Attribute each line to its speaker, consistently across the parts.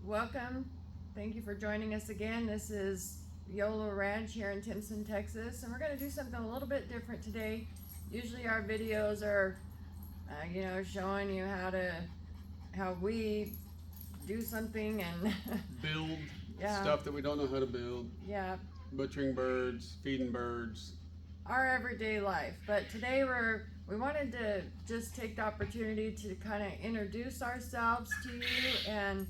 Speaker 1: Welcome. Thank you for joining us again. This is YOLO Ranch here in Timpson, Texas, and we're going to do something a little bit different today. Usually our videos are, showing you how we do something and
Speaker 2: build
Speaker 1: Yeah.
Speaker 2: stuff that we don't know how to build,
Speaker 1: yeah,
Speaker 2: butchering birds, feeding birds.
Speaker 1: our everyday life. But today we wanted to just take the opportunity to kind of introduce ourselves to you and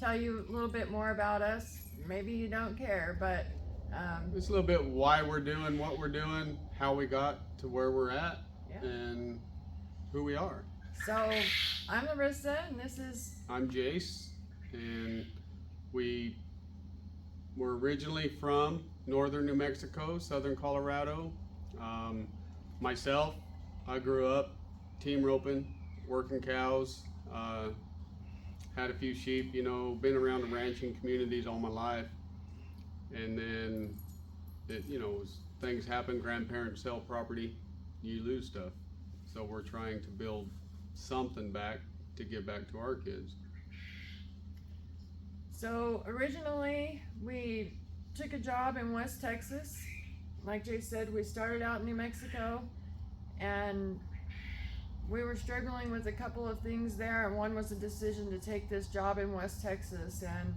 Speaker 1: tell you a little bit more about us. Maybe you don't care, but
Speaker 2: It's a little bit why we're doing what we're doing, how we got to where we're at,
Speaker 1: Yeah.
Speaker 2: and who we are.
Speaker 1: So I'm Larissa, and this is
Speaker 2: I'm Jace, and we were originally from northern New Mexico, southern Colorado. Myself, I grew up team roping, working cows, had a few sheep, been around the ranching communities all my life. And then, as things happen, grandparents sell property, you lose stuff. So we're trying to build something back to give back to our kids.
Speaker 1: So originally we took a job in West Texas. Like Jay said, we started out in New Mexico, and we were struggling with a couple of things there, and one was a decision to take this job in West Texas, and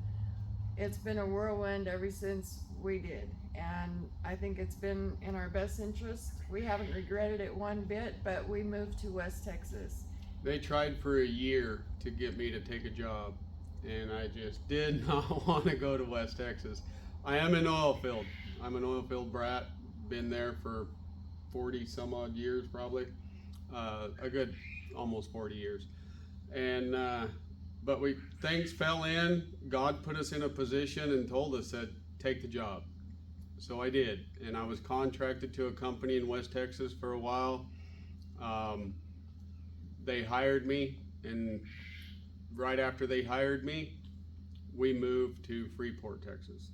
Speaker 1: it's been a whirlwind ever since we did, and I think it's been in our best interest. We haven't regretted it one bit, but we moved to West Texas.
Speaker 2: They tried for a year to get me to take a job, and I just did not want to go to West Texas. I am an oil field. I'm an oil field brat. Been there for 40 some odd years, probably. A good almost 40 years. And but things fell in. God put us in a position and told us that take the job. So I did, and I was contracted to a company in West Texas for a while. They hired me, and right after they hired me, we moved to Freeport, Texas.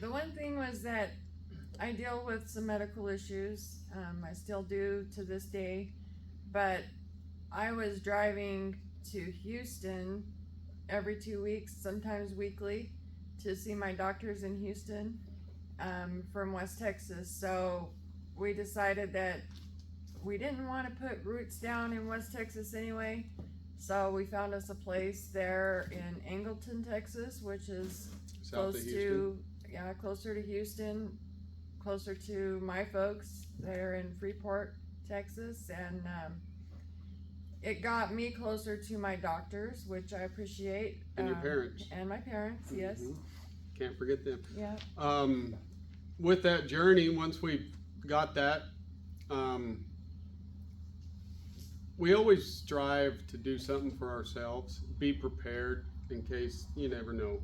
Speaker 1: The one thing was that I deal with some medical issues. I still do to this day, but I was driving to Houston every 2 weeks, sometimes weekly, to see my doctors in Houston from West Texas. So we decided that we didn't want to put roots down in West Texas anyway. So we found us a place there in Angleton, Texas, which is
Speaker 2: South of Houston.
Speaker 1: closer to Houston, closer to my folks. They're in Freeport, Texas, and it got me closer to my doctors, which I appreciate.
Speaker 2: And your parents.
Speaker 1: And my parents, yes.
Speaker 2: Mhm. Can't forget them.
Speaker 1: Yeah.
Speaker 2: With that journey, once we got that, we always strive to do something for ourselves, be prepared in case you never know.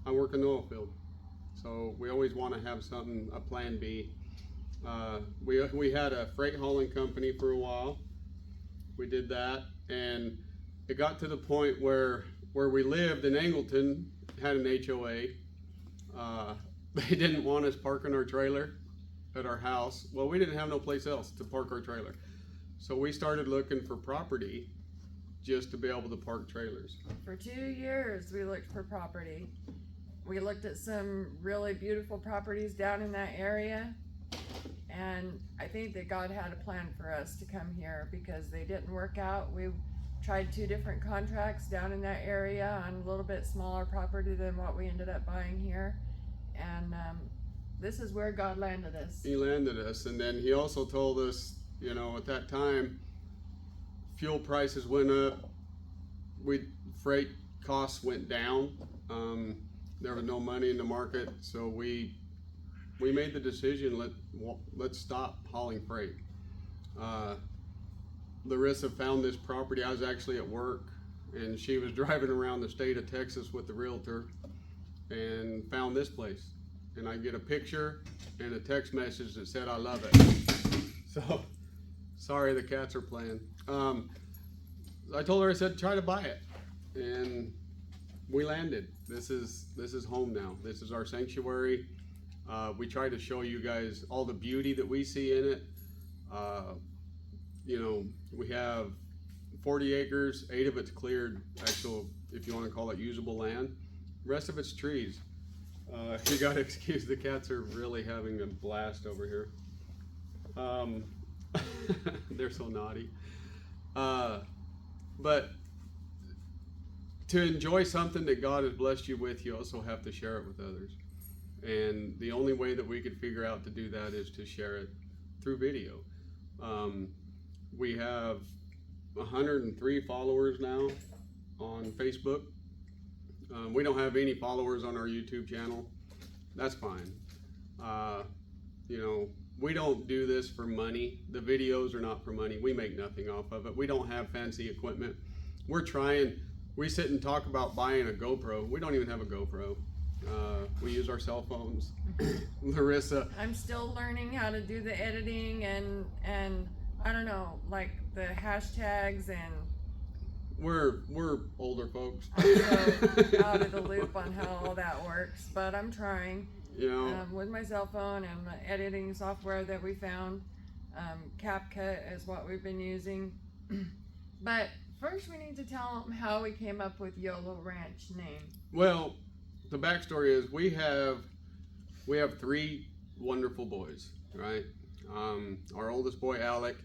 Speaker 2: I work in the oil field, so we always want to have something, a plan B. We had a freight hauling company for a while. We did that, and it got to the point where we lived in Angleton had an HOA. They didn't want us parking our trailer at our house. Well, we didn't have no place else to park our trailer. So we started looking for property just to be able to park trailers.
Speaker 1: For 2 years, we looked for property. We looked at some really beautiful properties down in that area, and I think that God had a plan for us to come here because they didn't work out. We tried 2 different contracts down in that area on a little bit smaller property than what we ended up buying here, and this is where God landed us.
Speaker 2: He landed us, and then he also told us, at that time, fuel prices went up, freight costs went down. There was no money in the market, so we made the decision, let's stop hauling freight. Larissa found this property. I was actually at work, and she was driving around the state of Texas with the realtor and found this place. And I get a picture and a text message that said, I love it. So, sorry, the cats are playing. I told her, I said, try to buy it. And we landed. This is home now. This is our sanctuary. We try to show you guys all the beauty that we see in it. We have 40 acres, 8 of it's cleared, actual, if you want to call it usable land. The rest of it's trees. You gotta excuse, the cats are really having a blast over here. They're so naughty. But to enjoy something that God has blessed you with, you also have to share it with others. And the only way that we could figure out to do that is to share it through video. We have 103 followers now on Facebook. We don't have any followers on our YouTube channel. That's fine. You know, we don't do this for money. The videos are not for money. We make nothing off of it. We don't have fancy equipment. We're trying. We sit and talk about buying a GoPro. We don't even have a GoPro. We use our cell phones. Larissa.
Speaker 1: I'm still learning how to do the editing and I don't know, like the hashtags, and
Speaker 2: We're older folks.
Speaker 1: I'm so out of the loop on how all that works, but I'm trying.
Speaker 2: You know,
Speaker 1: With my cell phone and the editing software that we found, CapCut is what we've been using. But first we need to tell them how we came up with YOLO Ranch name.
Speaker 2: well, the backstory is we have 3 wonderful boys, right? Our oldest boy, Alec,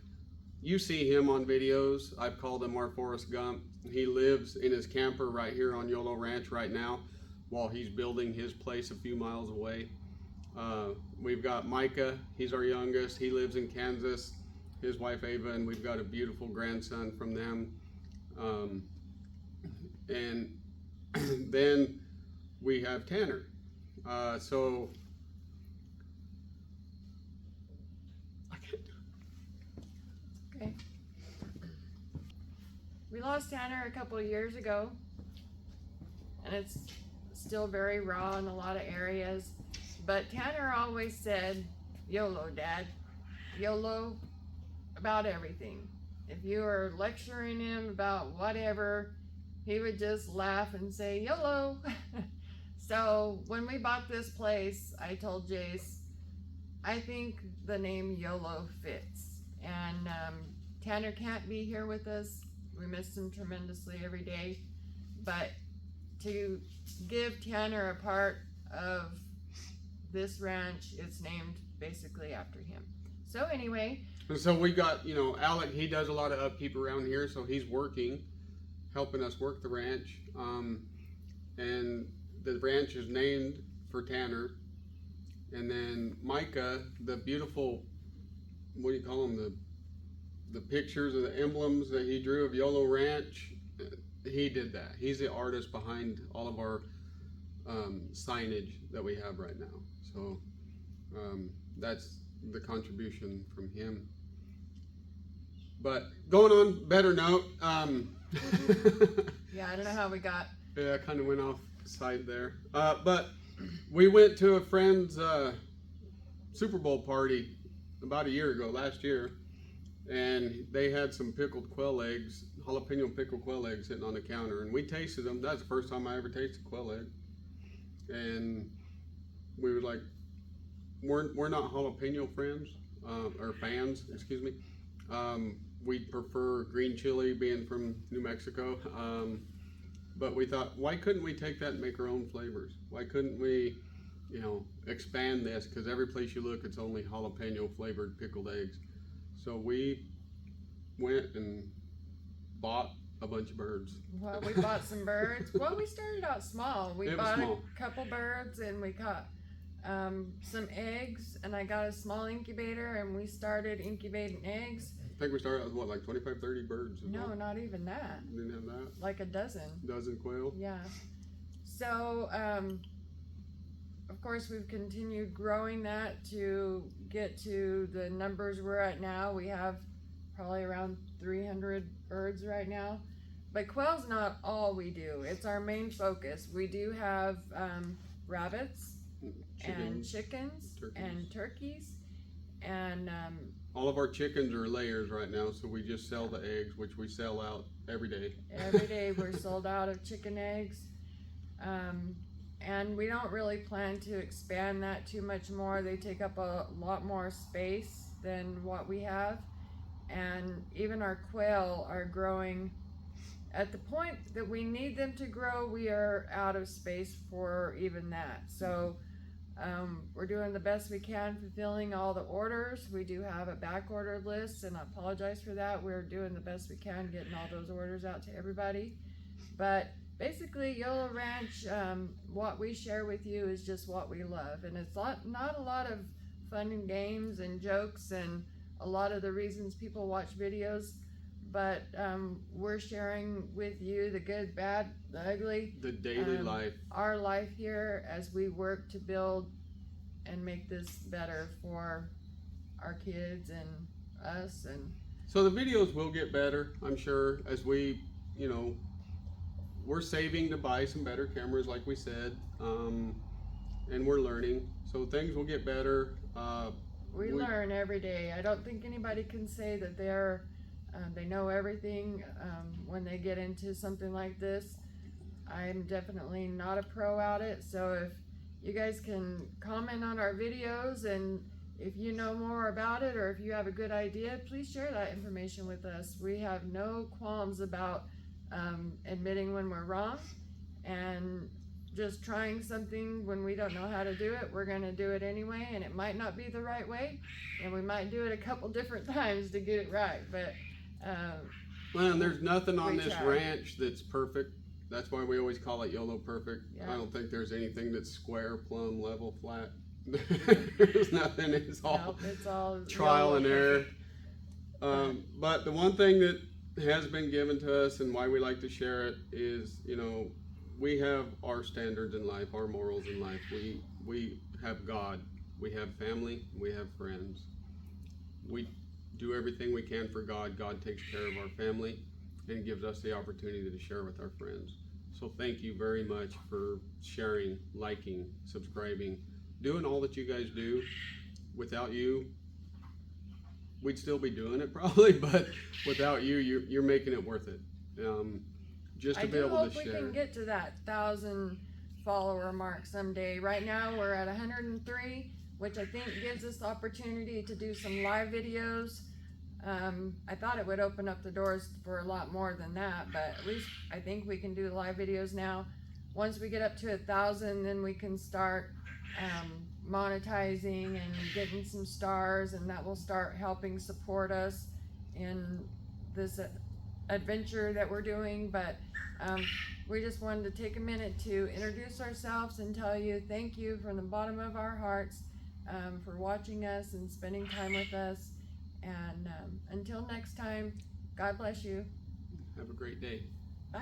Speaker 2: you see him on videos. I've called him our Forrest Gump. He lives in his camper right here on YOLO Ranch right now while he's building his place a few miles away. We've got Micah, he's our youngest. He lives in Kansas, his wife Ava, and we've got a beautiful grandson from them. And then we have Tanner. So
Speaker 1: Okay. We lost Tanner a couple of years ago, and it's still very raw in a lot of areas. But Tanner always said, YOLO, Dad. YOLO about everything. If you were lecturing him about whatever, he would just laugh and say, YOLO. So when we bought this place, I told Jace, I think the name YOLO fits. And Tanner can't be here with us. We miss him tremendously every day. But to give Tanner a part of this ranch, it's named basically after him. So anyway.
Speaker 2: And so we got, you know, Alec, he does a lot of upkeep around here, so he's working, helping us work the ranch. And the ranch is named for Tanner. And then Micah, the beautiful, what do you call them, the pictures of the emblems that he drew of YOLO Ranch, he did that. He's the artist behind all of our signage that we have right now. So that's the contribution from him. But going on better note,
Speaker 1: Yeah, I don't know how we got.
Speaker 2: yeah, I kind of went off side there. But we went to a friend's Super Bowl party about a year ago, last year, and they had some pickled quail eggs, jalapeno pickled quail eggs sitting on the counter, and we tasted them. That's the first time I ever tasted quail egg. And we were like, we're not jalapeno friends, or fans, excuse me. We prefer green chili, being from New Mexico. But we thought, why couldn't we take that and make our own flavors? Why couldn't we, you know, expand this? Because every place you look, it's only jalapeno flavored pickled eggs. So we went and bought a bunch of birds.
Speaker 1: Well, we bought some birds. Well, we started out small. We bought a couple birds, and we caught some eggs, and I got a small incubator, and we started incubating eggs.
Speaker 2: I think we started with what, like 25, 30 birds?
Speaker 1: No, not even that.
Speaker 2: Didn't have that?
Speaker 1: Like a dozen.
Speaker 2: Dozen quail?
Speaker 1: Yeah. So, of course, we've continued growing that to get to the numbers we're at now. We have probably around 300 birds right now. But quail's not all we do. It's our main focus. We do have rabbits and chickens and turkeys. And
Speaker 2: all of our chickens are layers right now, so we just sell the eggs, which we sell out every day.
Speaker 1: Every day we're sold out of chicken eggs. And we don't really plan to expand that too much more. They take up a lot more space than what we have. and even our quail are growing at the point that we need them to grow. We are out of space for even that. So we're doing the best we can fulfilling all the orders. We do have a back order list, and I apologize for that. We're doing the best we can getting all those orders out to everybody. But basically, YOLO Ranch, what we share with you is just what we love, and it's not a lot of fun and games and jokes and a lot of the reasons people watch videos, but we're sharing with you the good, bad, the ugly,
Speaker 2: The daily life.
Speaker 1: our life here as we work to build and make this better for our kids and us. And
Speaker 2: So the videos will get better, I'm sure, as we, we're saving to buy some better cameras, like we said, and we're learning. So things will get better.
Speaker 1: we learn every day. I don't think anybody can say that they know everything when they get into something like this. I'm definitely not a pro at it, so if you guys can comment on our videos, and if you know more about it or if you have a good idea, please share that information with us. We have no qualms about admitting when we're wrong and just trying something when we don't know how to do it. We're going to do it anyway, and it might not be the right way, and we might do it a couple different times to get it right, but
Speaker 2: well, and there's nothing on
Speaker 1: we
Speaker 2: this
Speaker 1: try.
Speaker 2: ranch that's perfect. That's why we always call it YOLO perfect.
Speaker 1: Yeah.
Speaker 2: I don't think there's anything that's square, plumb, level, flat. There's nothing. It's all
Speaker 1: Nope, it's all
Speaker 2: trial
Speaker 1: YOLO
Speaker 2: and error.
Speaker 1: perfect.
Speaker 2: But the one thing that has been given to us and why we like to share it is, we have our standards in life, our morals in life. We have God, we have family, we have friends. We do everything we can for God. God takes care of our family and gives us the opportunity to share with our friends. So thank you very much for sharing, liking, subscribing, doing all that you guys do. Without you, we'd still be doing it probably, but without you, you're making it worth it. Just to
Speaker 1: I
Speaker 2: be
Speaker 1: do
Speaker 2: able
Speaker 1: hope
Speaker 2: to
Speaker 1: we
Speaker 2: share.
Speaker 1: can get to that 1,000 follower mark someday. Right now we're at 103, which I think gives us the opportunity to do some live videos. I thought it would open up the doors for a lot more than that, but at least I think we can do live videos now. Once we get up to 1,000, then we can start monetizing and getting some stars, and that will start helping support us in this adventure that we're doing. But we just wanted to take a minute to introduce ourselves and tell you thank you from the bottom of our hearts for watching us and spending time with us. And until next time, God bless you.
Speaker 2: Have a great day.
Speaker 1: Bye.